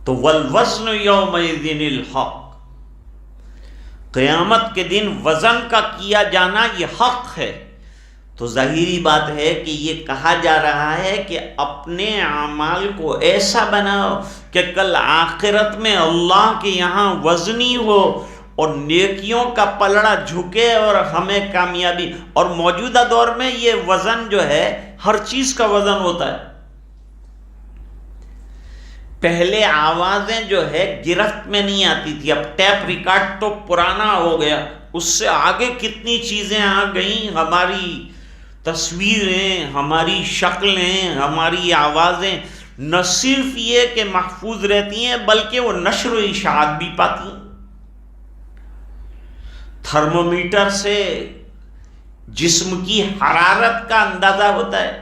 تو والوزن یومئذ الحق، قیامت کے دن وزن کا کیا جانا یہ حق ہے۔ تو ظاہری بات ہے کہ یہ کہا جا رہا ہے کہ اپنے اعمال کو ایسا بناؤ کہ کل آخرت میں اللہ کے یہاں وزنی ہو اور نیکیوں کا پلڑا جھکے اور ہمیں کامیابی. اور موجودہ دور میں یہ وزن جو ہے ہر چیز کا وزن ہوتا ہے. پہلے آوازیں جو ہے گرفت میں نہیں آتی تھی، اب ٹیپ ریکارڈ تو پرانا ہو گیا، اس سے آگے کتنی چیزیں آ گئیں. ہماری تصویریں، ہماری شکلیں، ہماری آوازیں نہ صرف یہ کہ محفوظ رہتی ہیں بلکہ وہ نشر و اشاعت بھی پاتی ہیں. تھرمومیٹر سے جسم کی حرارت کا اندازہ ہوتا ہے.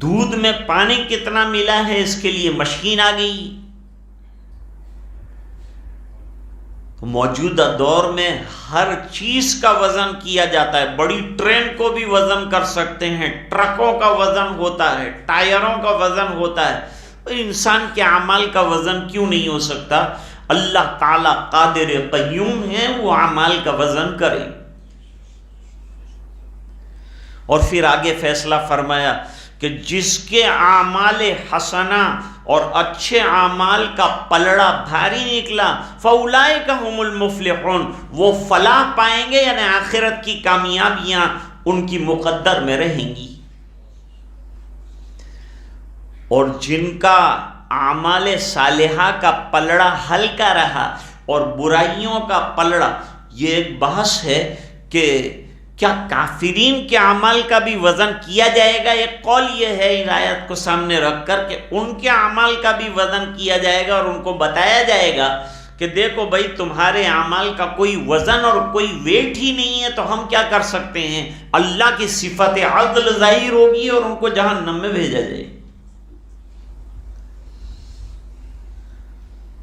دودھ میں پانی کتنا ملا ہے اس کے لیے مشین آ گئی. موجودہ دور میں ہر چیز کا وزن کیا جاتا ہے. بڑی ٹرین کو بھی وزن کر سکتے ہیں، ٹرکوں کا وزن ہوتا ہے، ٹائروں کا وزن ہوتا ہے. انسان کے اعمال کا وزن کیوں نہیں ہو سکتا؟ اللہ تعالیٰ قادر قیوم ہے، وہ اعمال کا وزن کرے. اور پھر آگے فیصلہ فرمایا کہ جس کے اعمال حسنہ اور اچھے اعمال کا پلڑا بھاری نکلا فاولئک هم المفلحون، وہ فلاح پائیں گے، یعنی آخرت کی کامیابیاں ان کی مقدر میں رہیں گی. اور جن کا اعمال صالحہ کا پلڑا ہلکا رہا اور برائیوں کا پلڑا، یہ ایک بحث ہے کہ کیا کافرین کے اعمال کا بھی وزن کیا جائے گا؟ ایک قول یہ ہے ان آیت کو سامنے رکھ کر کہ ان کے اعمال کا بھی وزن کیا جائے گا اور ان کو بتایا جائے گا کہ دیکھو بھائی تمہارے اعمال کا کوئی وزن اور کوئی ویٹ ہی نہیں ہے تو ہم کیا کر سکتے ہیں. اللہ کی صفت عدل ظاہر ہوگی اور ان کو جہنم میں بھیجا جائے.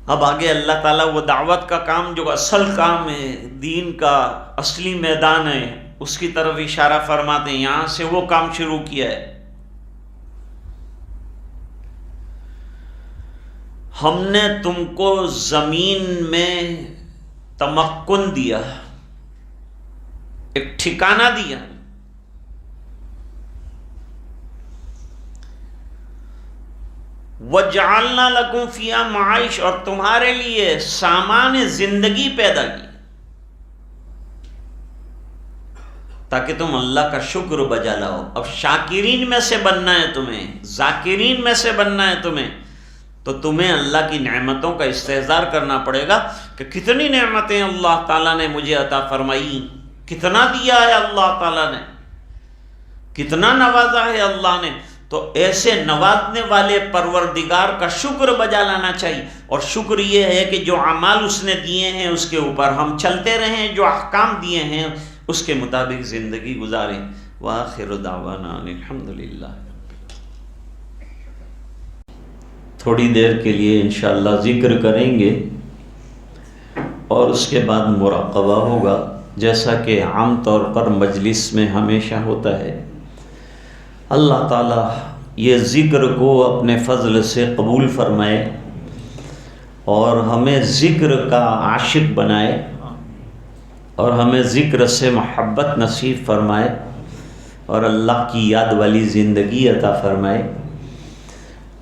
اب آگے اللہ تعالیٰ وہ دعوت کا کام جو اصل کام ہے، دین کا اصلی میدان ہے، اس کی طرف اشارہ فرماتے ہیں. یہاں سے وہ کام شروع کیا ہے. ہم نے تم کو زمین میں تمکن دیا، ایک ٹھکانہ دیا. وَجَعَلْنَا لَكُمْ فِيهَا مَعَائِشَ، اور تمہارے لیے سامان زندگی پیدا کی تاکہ تم اللہ کا شکر بجا لاؤ. اب شاکرین میں سے بننا ہے تمہیں، ذاکرین میں سے بننا ہے تمہیں، تو تمہیں اللہ کی نعمتوں کا استحضار کرنا پڑے گا کہ کتنی نعمتیں اللہ تعالیٰ نے مجھے عطا فرمائی، کتنا دیا ہے اللہ تعالیٰ نے، کتنا نوازا ہے اللہ نے. تو ایسے نوازنے والے پروردگار کا شکر بجا لانا چاہیے. اور شکر یہ ہے کہ جو اعمال اس نے دیے ہیں اس کے اوپر ہم چلتے رہیں، جو احکام دیے ہیں اس کے مطابق زندگی گزاریں. وآخر دعوانا الحمدللہ. تھوڑی دیر کے لیے انشاءاللہ ذکر کریں گے اور اس کے بعد مراقبہ ہوگا، جیسا کہ عام طور پر مجلس میں ہمیشہ ہوتا ہے. اللہ تعالیٰ یہ ذکر کو اپنے فضل سے قبول فرمائے اور ہمیں ذکر کا عاشق بنائے اور ہمیں ذکر سے محبت نصیب فرمائے اور اللہ کی یاد والی زندگی عطا فرمائے.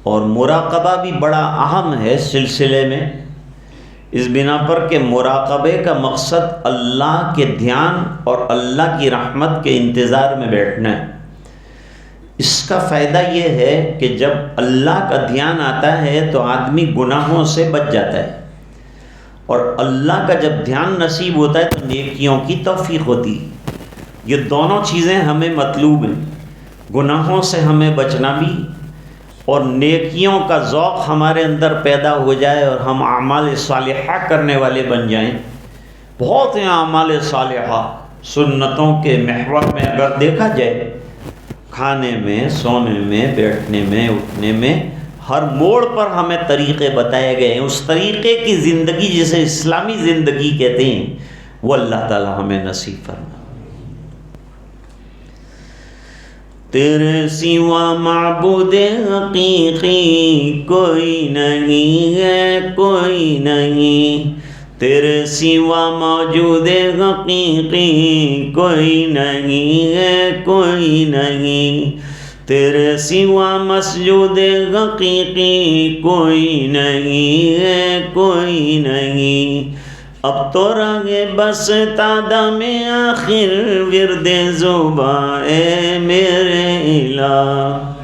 اور مراقبہ بھی بڑا اہم ہے سلسلے میں، اس بنا پر کہ مراقبے کا مقصد اللہ کے دھیان اور اللہ کی رحمت کے انتظار میں بیٹھنا ہے. اس کا فائدہ یہ ہے کہ جب اللہ کا دھیان آتا ہے تو آدمی گناہوں سے بچ جاتا ہے، اور اللہ کا جب دھیان نصیب ہوتا ہے تو نیکیوں کی توفیق ہوتی. یہ دونوں چیزیں ہمیں مطلوب ہیں، گناہوں سے ہمیں بچنا بھی اور نیکیوں کا ذوق ہمارے اندر پیدا ہو جائے اور ہم اعمال صالحہ کرنے والے بن جائیں. بہت ہیں اعمال صالحہ سنتوں کے محور میں، اگر دیکھا جائے کھانے میں، سونے میں، بیٹھنے میں، اٹھنے میں، ہر موڑ پر ہمیں طریقے بتائے گئے ہیں. اس طریقے کی زندگی جسے اسلامی زندگی کہتے ہیں وہ اللہ تعالی ہمیں نصیب فرمائے. تیرے سوا معبود حقیقی کوئی نہیں ہے، کوئی نہیں. تیرے سوا موجود حقیقی کوئی نہیں ہے، کوئی نہیں. تیرے سوا مسجود حقیقی کوئی نہیں ہے، کوئی نہیں. اب تو رنگ بس تادم آخر ورد زباں اے میرے الہ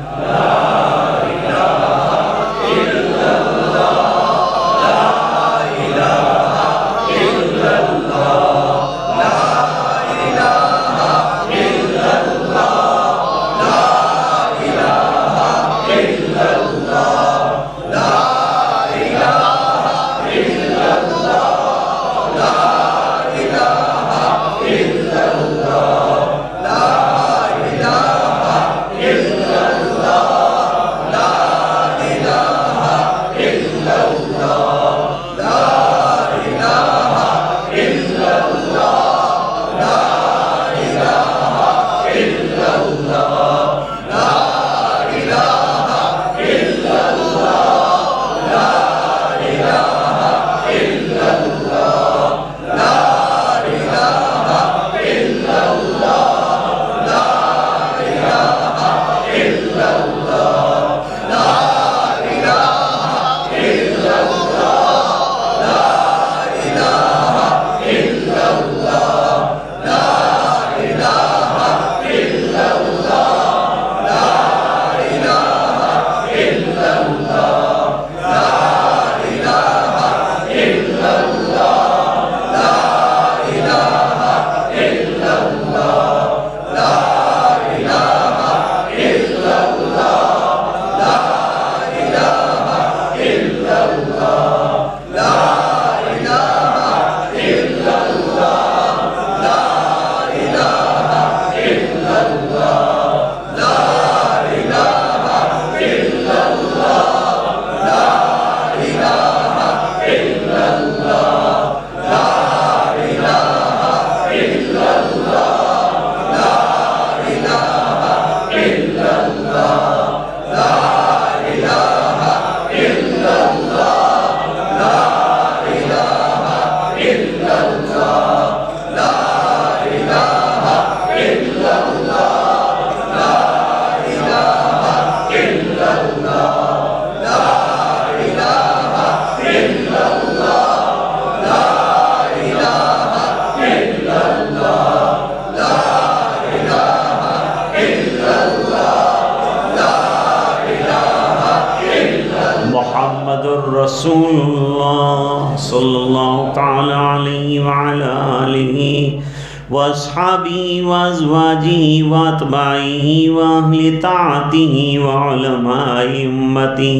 رسول اللہ صلی اللہ تعالی علیہ وعلا آلہ واصحابہ وازواجہ واتباعہ واہل طاعتہ وعلماء امتہ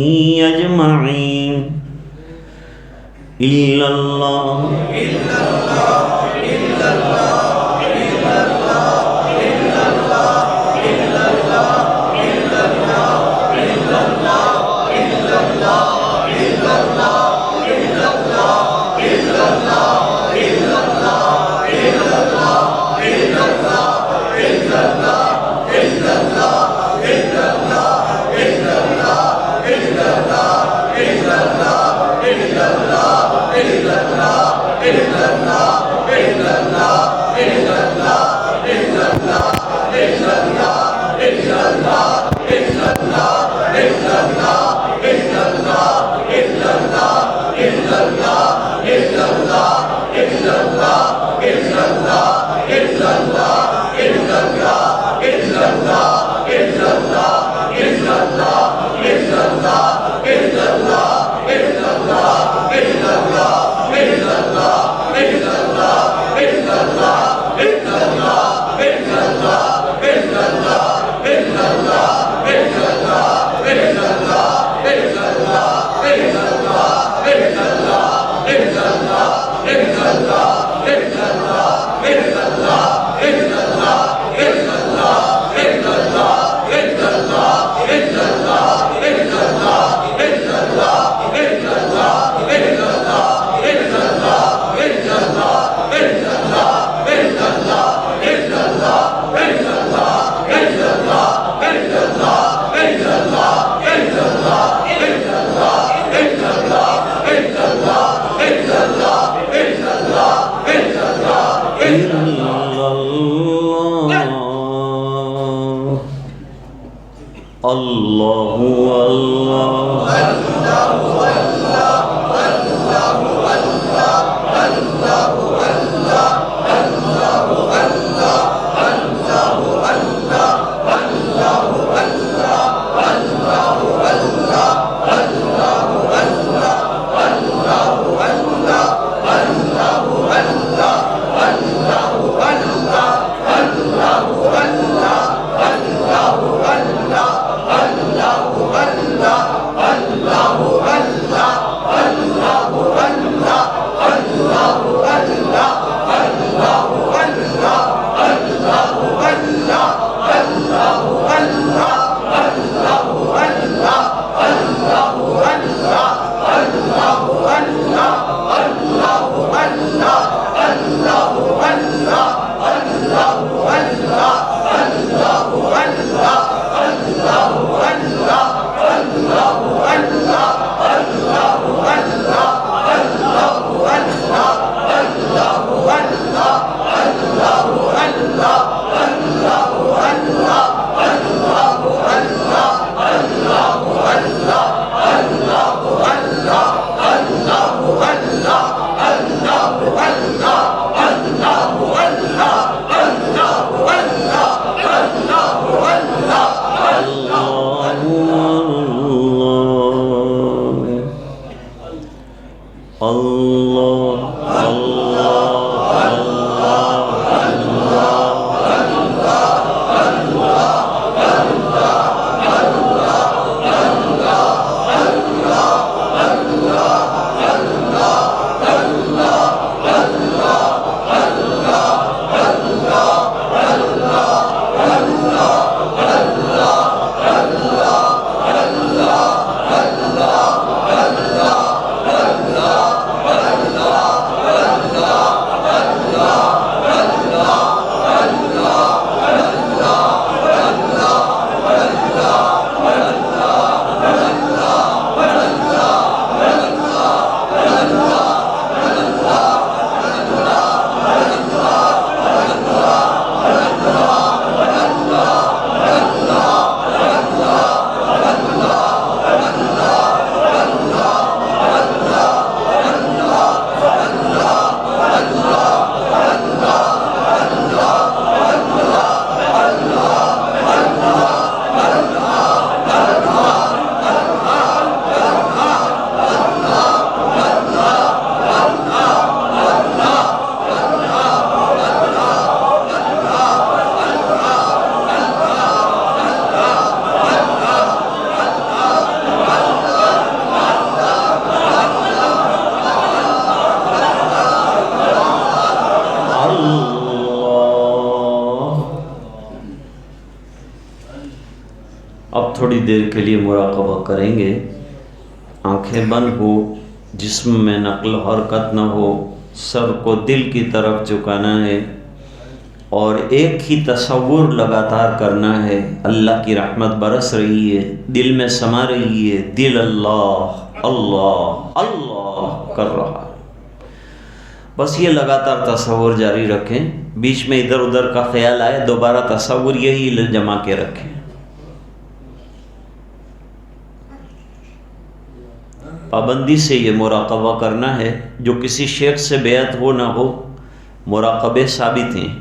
اجمعین الا اللہ اللہ اب تھوڑی دیر کے لیے مراقبہ کریں گے، آنکھیں بند ہو، جسم میں نقل و حرکت نہ ہو، سر کو دل کی طرف جھکانا ہے اور ایک ہی تصور لگاتار کرنا ہے۔ اللہ کی رحمت برس رہی ہے، دل میں سما رہی ہے، دل اللہ اللہ اللہ کر رہا ہے۔ بس یہ لگاتار تصور جاری رکھیں، بیچ میں ادھر ادھر کا خیال آئے دوبارہ تصور یہی جما کے رکھیں۔ پابندی سے یہ مراقبہ کرنا ہے، جو کسی شیخ سے بیعت ہو نہ ہو، مراقبے ثابت ہیں۔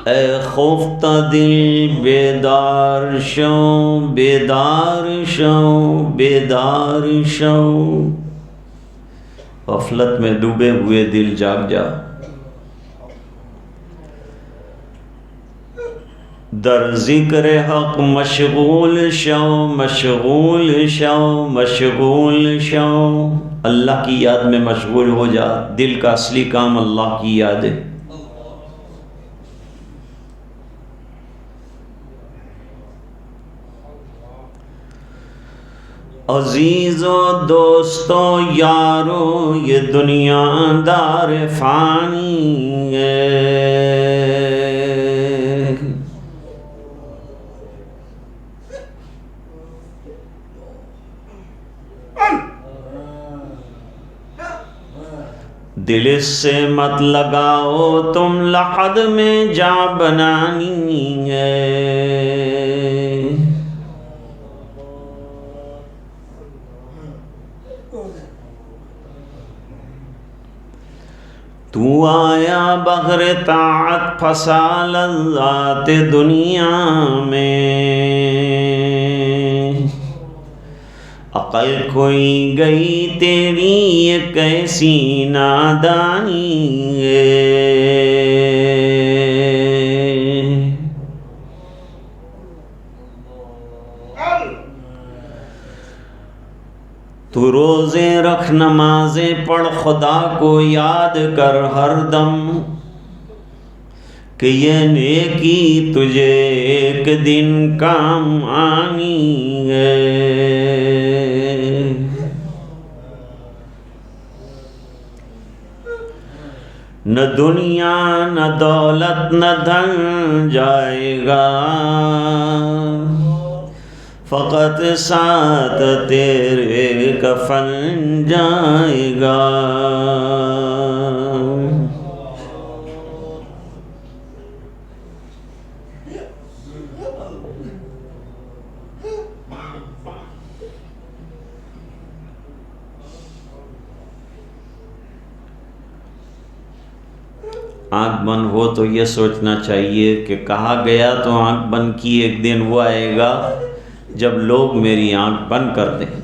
اے خوفتہ دل بیدار شو، بیدار شو، بیدار شو، غفلت میں ڈوبے ہوئے دل جاگ جا، در ذکر حق مشغول شو، مشغول شو، مشغول شو، اللہ کی یاد میں مشغول ہو جا، دل کا اصلی کام اللہ کی یاد ہے۔ عزیزو دوستو یارو یہ دنیا دار فانی ہے، دل اس سے مت لگاؤ تم لحد میں جا بنانی ہے۔ تو آیا بغیر طاعت پھنسا لذات دنیا میں، عقل کھوئی گئی تیری یہ کیسی نادانی ہے۔ تو روزے رکھ نمازیں پڑھ خدا کو یاد کر ہر دم، کہ یہ نیکی تجھے ایک دن کام آنی ہے۔ نہ دنیا نہ دولت نہ دھن جائے گا، فقط ساتھ تیرے کفن جائے گا۔ آنکھ بند ہو تو یہ سوچنا چاہیے کہ کہا گیا تو آنکھ بند کی، ایک دن وہ آئے گا جب لوگ میری آنکھ بند کر دیں۔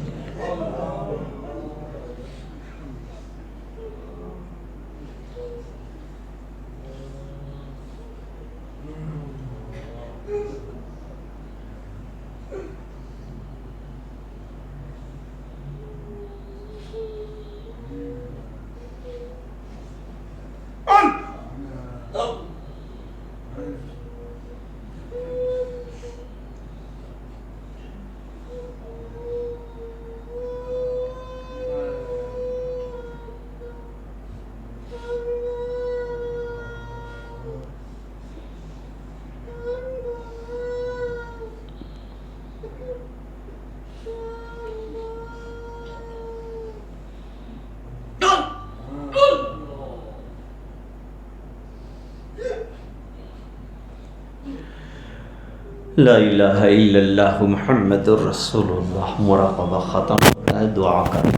لا الہ الا اللہ محمد الرسول اللہ، مراقبہ ختم ہوتا ہے، دعا کریں۔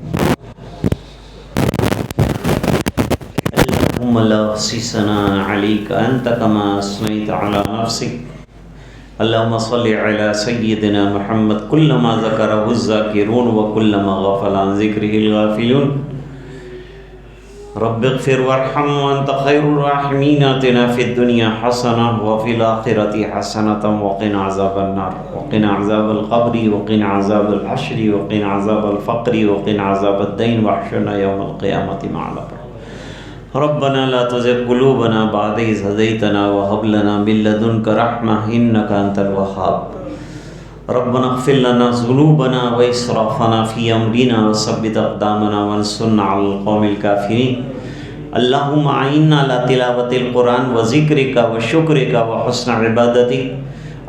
اللہم لا احصی ثناء علیک انت کما اثنیت علی نفسک، اللہم صل علی سیدنا محمد کلما ذکرہ الذاکرون وکلما غفل عن ذکرہ الغافلون، رب اغفر وارحم وانت خیر الراحمین، آتنا فی الدنیا حسنہ وفی الآخرۃ حسنۃ وقنا عذاب النار، وقنا عذاب القبر، وقنا عذاب الحشر، وقنا عذاب الفقر، وقنا عذاب الدین، واحشرنا یوم القیامۃ مع الابرار۔ ربنا لا تزغ قلوبنا بعد إذ هديتنا وهب لنا من لدنك رحمة إنك أنت الوهاب، ربنا اغفر لنا ذنوبنا وإسرافنا في أمرنا وثبت أقدامنا وانصرنا على القوم الكافرين، اللهم أعنا على تلاوة القرآن وذكرك وشكرك وحسن عبادتك،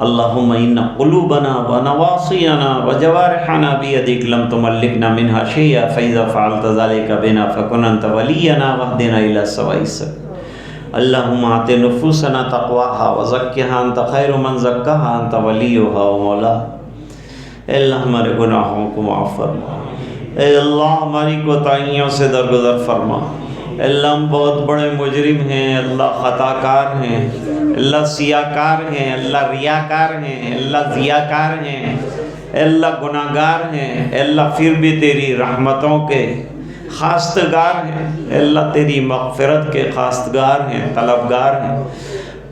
اللهم إن قلوبنا ونواصينا وجوارحنا بيدك لم تملكنا منها شيئا، فإذا فعلت ذلك بنا فكن أنت ولينا واهدنا إلى سواء السبيل، اللهم آت نفوسنا تقواها وزکها انت خیر من زکاها انت ولیها و مولاها۔ اے اللہ ہمارے گناہوں کو معاف فرما، اے اللہ ہماری کوتاہیوں سے درگزر فرما، اے اللہ ہم بہت بڑے مجرم ہیں، اللہ خطا کار ہیں، اللہ سیاہ کار ہیں، اللہ ریاکار ہیں، اللہ ضیاءکار ہیں، اے اللہ گناہ گار ہیں، اے اللہ پھر بھی تیری رحمتوں کے خواستگار ہیں، اے اللہ تیری مغفرت کے خواستگار ہیں، طلبگار ہیں،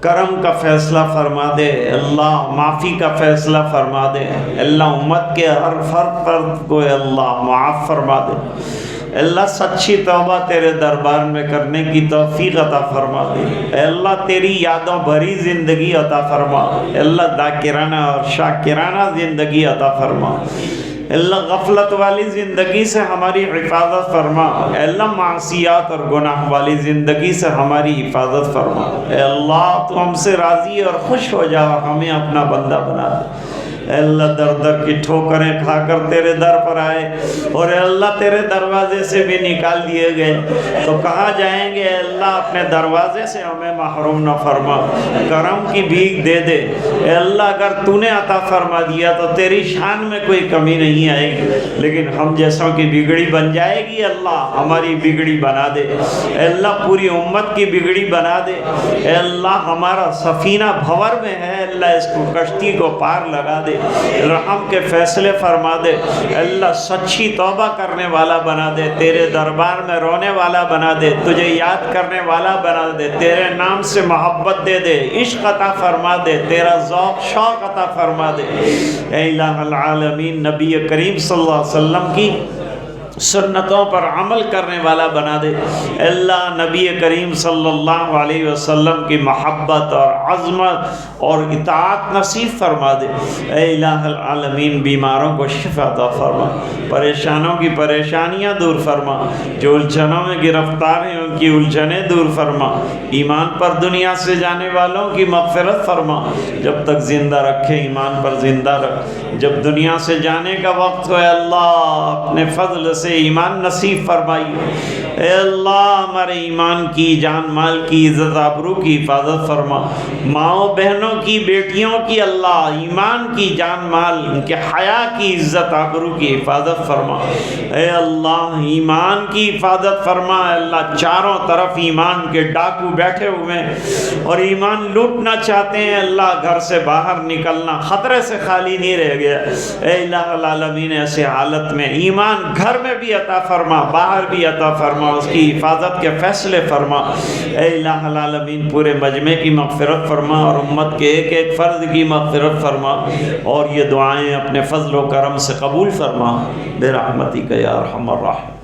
کرم کا فیصلہ فرما دے، اللہ معافی کا فیصلہ فرما دے، اللہ امت کے ہر فرد کو اللہ معاف فرما دے، اللہ سچی توبہ تیرے دربار میں کرنے کی توفیق عطا فرما دے، اے اللہ تیری یادوں بھری زندگی عطا فرما، اے اللہ ذاکرانہ اور شاکرانہ زندگی عطا فرما، اے اللہ غفلت والی زندگی سے ہماری حفاظت فرما، اے اللہ معصیات اور گناہ والی زندگی سے ہماری حفاظت فرما، اے اللہ تو ہم سے راضی اور خوش ہو جا، ہمیں اپنا بندہ بنا دے، اے اللہ در در کی ٹھوکریں کھا کر تیرے در پر آئے اور اے اللہ تیرے دروازے سے بھی نکال دیے گئے تو کہاں جائیں گے، اے اللہ اپنے دروازے سے ہمیں محروم نہ فرما، کرم کی بھیک دے دے، اے اللہ اگر تو نے عطا فرما دیا تو تیری شان میں کوئی کمی نہیں آئے گی، لیکن ہم جیسوں کی بگڑی بن جائے گی، اللہ ہماری بگڑی بنا دے، اے اللہ پوری امت کی بگڑی بنا دے، اے اللہ ہمارا سفینہ بھور میں ہے، اللہ اس کو کشتی کو پار لگا دے، رحم کے فیصلے فرما دے، اللہ سچی توبہ کرنے والا بنا دے، تیرے دربار میں رونے والا بنا دے، تجھے یاد کرنے والا بنا دے، تیرے نام سے محبت دے دے، عشق عطا فرما دے، تیرا ذوق شوق عطا فرما دے، اے الہ العالمین نبی کریم صلی اللہ علیہ وسلم کی سنتوں پر عمل کرنے والا بنا دے، اللہ نبی کریم صلی اللہ علیہ وسلم کی محبت اور عظمت اور اطاعت نصیب فرما دے، اے الہ العالمین بیماروں کو شفا عطا فرما، پریشانوں کی پریشانیاں دور فرما، جو الجھنوں میں گرفتار ہیں ان کی الجھنیں دور فرما، ایمان پر دنیا سے جانے والوں کی مغفرت فرما، جب تک زندہ رکھے ایمان پر زندہ رکھ، جب دنیا سے جانے کا وقت ہو اللہ اپنے فضل سے ایمان نصیب فرمائی، اے اللہ ہمارے ایمان کی، جان مال کی، عزت آبرو کی حفاظت فرما، ماؤں بہنوں کی، بیٹیوں کی اللہ ایمان کی، جان مال، ان کے حیا کی، عزت آبرو کی حفاظت فرما۔ اے اللہ ایمان کی حفاظت فرما۔ اے اللہ چاروں طرف ایمان کے ڈاکو بیٹھے ہوئے ہیں اور ایمان لوٹنا چاہتے ہیں، اللہ گھر سے باہر نکلنا خطرے سے خالی نہیں رہ گیا۔ اے الہ العالمین ایسے حالت میں ایمان گھر میں بھی عطا فرما، باہر بھی عطا فرما، اس کی حفاظت کے فیصلے فرما۔ اے الہ العالمین پورے مجمع کی مغفرت فرما اور امت کے ایک ایک فرد کی مغفرت فرما، اور یہ دعائیں اپنے فضل و کرم سے قبول فرما برحمتک یا ارحم الراحمین۔